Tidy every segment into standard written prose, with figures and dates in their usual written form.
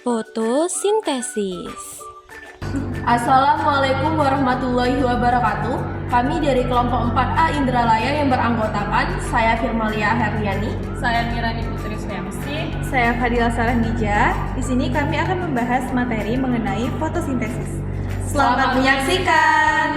Fotosintesis. Assalamualaikum warahmatullahi wabarakatuh. Kami dari kelompok 4A Indralaya yang beranggotakan saya Firmalia Herliani, saya Mirani Putri Suyamsi, saya Fadila Sarandija. Di sini kami akan membahas materi mengenai fotosintesis. Selamat menyaksikan.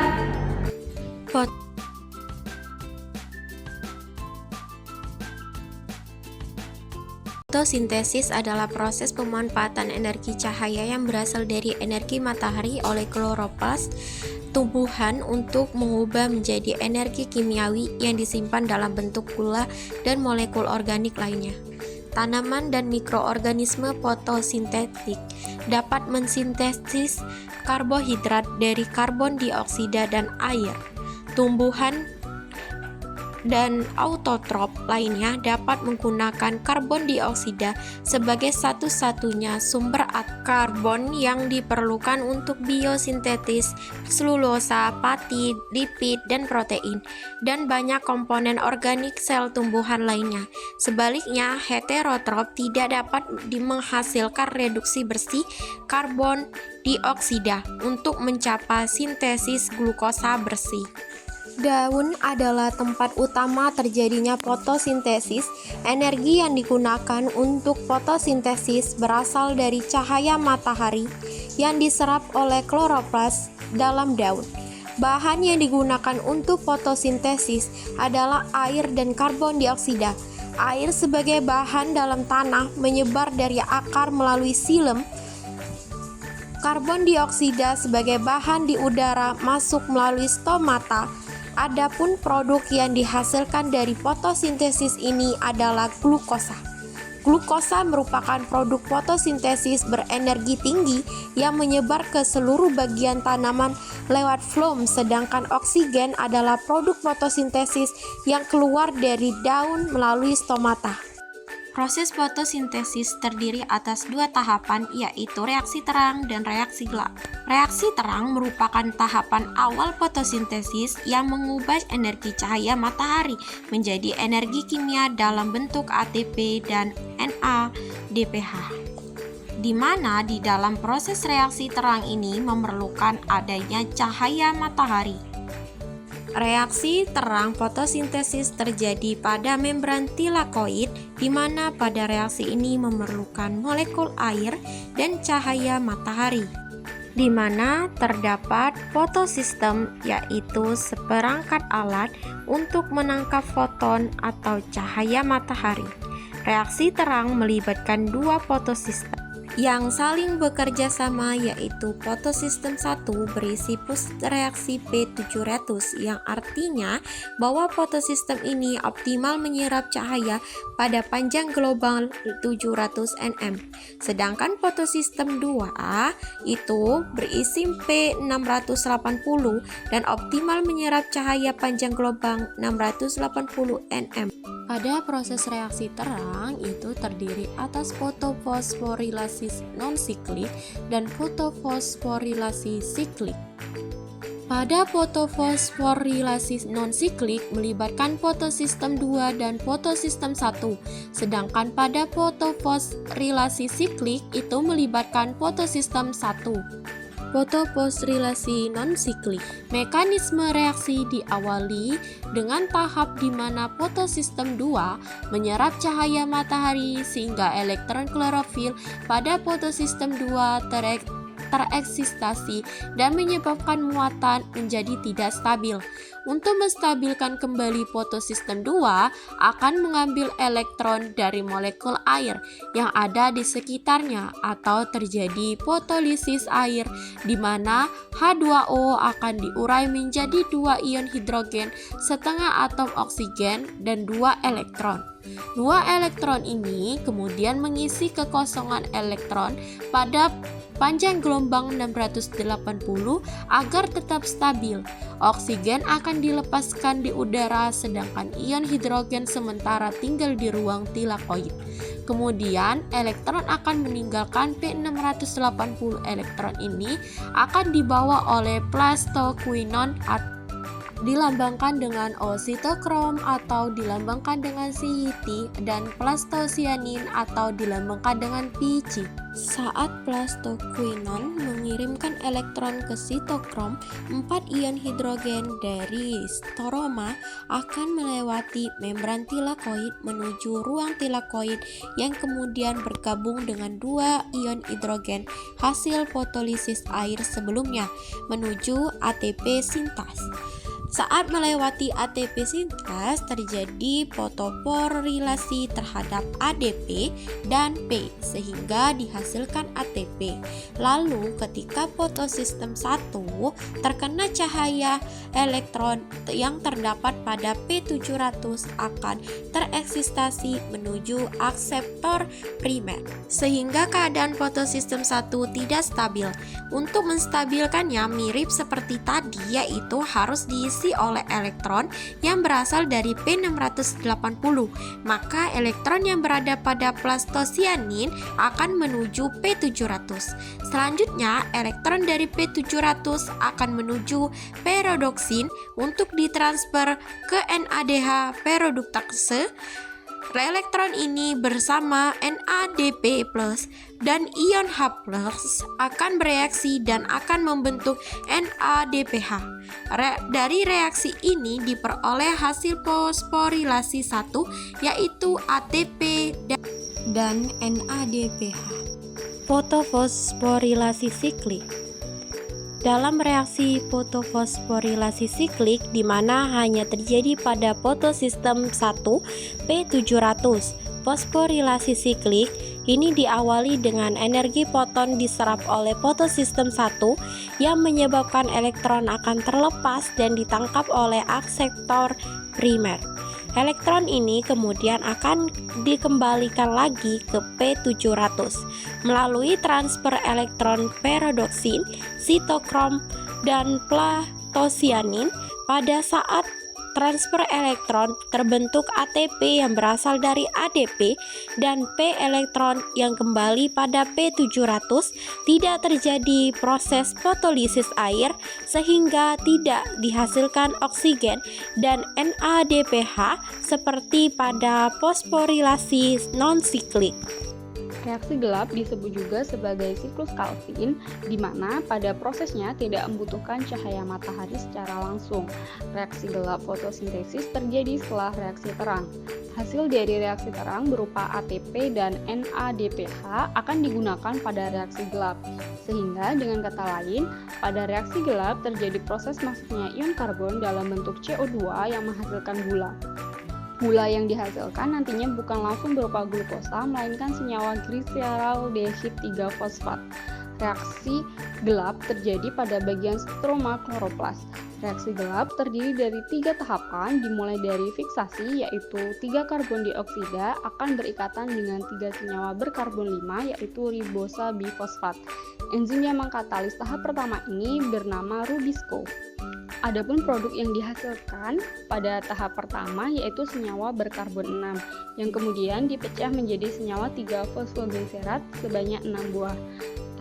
Fotosintesis adalah proses pemanfaatan energi cahaya yang berasal dari energi matahari oleh kloroplas tumbuhan untuk mengubah menjadi energi kimiawi yang disimpan dalam bentuk gula dan molekul organik lainnya. Tanaman dan mikroorganisme fotosintetik dapat mensintesis karbohidrat dari karbon dioksida dan air. Tumbuhan dan autotrop lainnya dapat menggunakan karbon dioksida sebagai satu-satunya sumber karbon yang diperlukan untuk biosintesis selulosa, pati, lipid, dan protein, dan banyak komponen organik sel tumbuhan lainnya. Sebaliknya, heterotrop tidak dapat menghasilkan reduksi bersih karbon dioksida untuk mencapai sintesis glukosa bersih. Daun adalah tempat utama terjadinya fotosintesis. Energi yang digunakan untuk fotosintesis berasal dari cahaya matahari yang diserap oleh kloroplas dalam daun. Bahan yang digunakan untuk fotosintesis adalah air dan karbon dioksida. Air sebagai bahan dalam tanah menyebar dari akar melalui xilem. Karbon dioksida sebagai bahan di udara masuk melalui stomata. Adapun produk yang dihasilkan dari fotosintesis ini adalah glukosa. Glukosa merupakan produk fotosintesis berenergi tinggi yang menyebar ke seluruh bagian tanaman lewat floem, sedangkan oksigen adalah produk fotosintesis yang keluar dari daun melalui stomata. Proses fotosintesis terdiri atas dua tahapan, yaitu reaksi terang dan reaksi gelap. Reaksi terang merupakan tahapan awal fotosintesis yang mengubah energi cahaya matahari menjadi energi kimia dalam bentuk ATP dan NADPH, di mana di dalam proses reaksi terang ini memerlukan adanya cahaya matahari. Reaksi terang fotosintesis terjadi pada membran tilakoid, di mana pada reaksi ini memerlukan molekul air dan cahaya matahari, di mana terdapat fotosistem, yaitu seperangkat alat untuk menangkap foton atau cahaya matahari. Reaksi terang melibatkan dua fotosistem yang saling bekerja sama, yaitu fotosistem 1 berisi plus reaksi P700, yang artinya bahwa fotosistem ini optimal menyerap cahaya pada panjang gelombang 700 nm. Sedangkan fotosistem 2A itu berisi P680 dan optimal menyerap cahaya panjang gelombang 680 nm. Pada proses reaksi terang itu terdiri atas fotofosforilasi non-siklik dan fotofosforilasi siklik. Pada fotofosforilasi non-siklik melibatkan fotosistem 2 dan fotosistem 1, sedangkan pada fotofosforilasi siklik itu melibatkan fotosistem 1. Fotofosforilasi non-siklik. Mekanisme reaksi diawali dengan tahap di mana fotosistem 2 menyerap cahaya matahari sehingga elektron klorofil pada fotosistem 2 tereksitasi dan menyebabkan muatan menjadi tidak stabil. Untuk menstabilkan kembali fotosistem 2 akan mengambil elektron dari molekul air yang ada di sekitarnya atau terjadi fotolisis air, di mana H2O akan diurai menjadi 2 ion hidrogen, setengah atom oksigen, dan 2 elektron. 2 elektron ini kemudian mengisi kekosongan elektron pada panjang gelombang 680 agar tetap stabil. Oksigen akan dilepaskan di udara, sedangkan ion hidrogen sementara tinggal di ruang tilakoid. Kemudian elektron akan meninggalkan P680 elektron ini akan dibawa oleh plastoquinon dilambangkan dengan O-sitokrom atau dilambangkan dengan CYT, dan plastosianin atau dilambangkan dengan Pg. Saat plastoquinon mengirimkan elektron ke sitokrom, 4 ion hidrogen dari stroma akan melewati membran tilakoid menuju ruang tilakoid yang kemudian bergabung dengan 2 ion hidrogen hasil fotolisis air sebelumnya menuju ATP sintas. Saat melewati ATP sintas, terjadi fotosporilasi terhadap ADP dan P sehingga dihasilkan ATP. Lalu ketika fotosistem 1 terkena cahaya, elektron yang terdapat pada P700 akan tereksitasi menuju akseptor primer sehingga keadaan fotosistem 1 tidak stabil. Untuk menstabilkannya mirip seperti tadi, yaitu harus diisi oleh elektron yang berasal dari P680, maka elektron yang berada pada plastosianin akan menuju P700. Selanjutnya, elektron dari P700 akan menuju perodoksin untuk ditransfer ke NADH peroduktase. Elektron ini bersama NADP+ dan ion H+ akan bereaksi dan akan membentuk NADPH. Dari reaksi ini diperoleh hasil fosforilasi 1 yaitu ATP dan NADPH. Fotofosforilasi siklik. Dalam reaksi fotofosforilasi siklik di mana hanya terjadi pada fotosistem 1 P700, fosforilasi siklik ini diawali dengan energi foton diserap oleh fotosistem 1 yang menyebabkan elektron akan terlepas dan ditangkap oleh akseptor primer. Elektron ini kemudian akan dikembalikan lagi ke P700 melalui transfer elektron perodoksin, sitokrom, dan plastosianin. Pada saat transfer elektron terbentuk ATP yang berasal dari ADP dan P elektron yang kembali pada P700. Tidak terjadi proses fotolisis air sehingga tidak dihasilkan oksigen dan NADPH seperti pada fosforilasi non-siklik. Reaksi gelap disebut juga sebagai siklus Calvin, di mana pada prosesnya tidak membutuhkan cahaya matahari secara langsung. Reaksi gelap fotosintesis terjadi setelah reaksi terang. Hasil dari reaksi terang berupa ATP dan NADPH akan digunakan pada reaksi gelap. Sehingga dengan kata lain, pada reaksi gelap terjadi proses masuknya ion karbon dalam bentuk CO2 yang menghasilkan gula. Gula yang dihasilkan nantinya bukan langsung berupa glukosa, melainkan senyawa gliseraldehid 3-fosfat. Reaksi gelap terjadi pada bagian stroma kloroplas. Reaksi gelap terdiri dari 3 tahapan, dimulai dari fiksasi, yaitu 3 karbon dioksida akan berikatan dengan 3 senyawa berkarbon 5, yaitu ribosa bifosfat. Enzim yang mengkatalis tahap pertama ini bernama Rubisco. Adapun produk yang dihasilkan pada tahap pertama yaitu senyawa berkarbon 6 yang kemudian dipecah menjadi senyawa 3-fosfogliserat sebanyak 6 buah.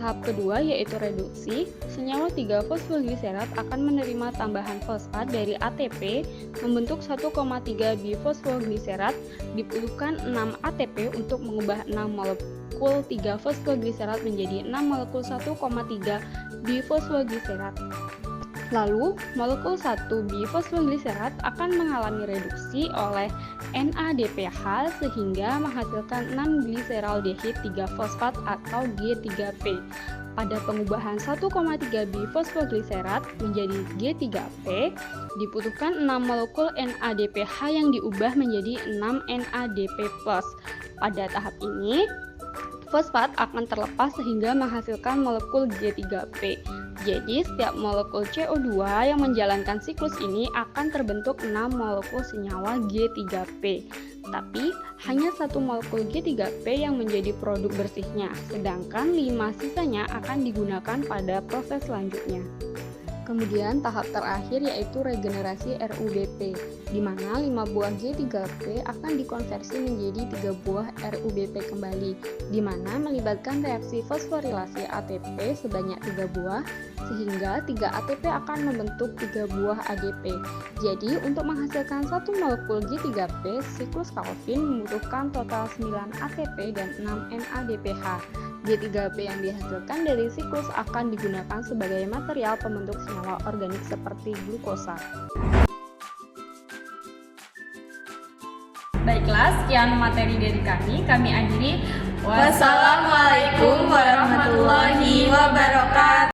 Tahap kedua yaitu reduksi, senyawa 3-fosfogliserat akan menerima tambahan fosfat dari ATP membentuk 1,3 bifosfogliserat, dibutuhkan 6 ATP untuk mengubah 6 molekul 3-fosfogliserat menjadi 6 molekul 1,3 bifosfogliserat. Lalu, molekul 1 bifosfogliserat akan mengalami reduksi oleh NADPH sehingga menghasilkan 6 gliseraldehid 3-fosfat atau G3P. Pada pengubahan 1,3 bifosfogliserat menjadi G3P, dibutuhkan 6 molekul NADPH yang diubah menjadi 6 NADP+. Pada tahap ini, fosfat akan terlepas sehingga menghasilkan molekul G3P. Jadi, setiap molekul CO2 yang menjalankan siklus ini akan terbentuk 6 molekul senyawa G3P. Tapi, hanya 1 molekul G3P yang menjadi produk bersihnya, sedangkan 5 sisanya akan digunakan pada proses selanjutnya. Kemudian tahap terakhir yaitu regenerasi RUBP, di mana 5 buah G3P akan dikonversi menjadi 3 buah RUBP kembali, di mana melibatkan reaksi fosforilasi ATP sebanyak 3 buah, sehingga 3 ATP akan membentuk 3 buah AGP. Jadi untuk menghasilkan 1 molekul G3P, siklus Calvin membutuhkan total 9 ATP dan 6 NADPH. G3P yang dihasilkan dari siklus akan digunakan sebagai material pembentuk senyawa organik seperti glukosa. Baiklah, sekian materi dari kami akhiri. Wassalamualaikum warahmatullahi wabarakatuh.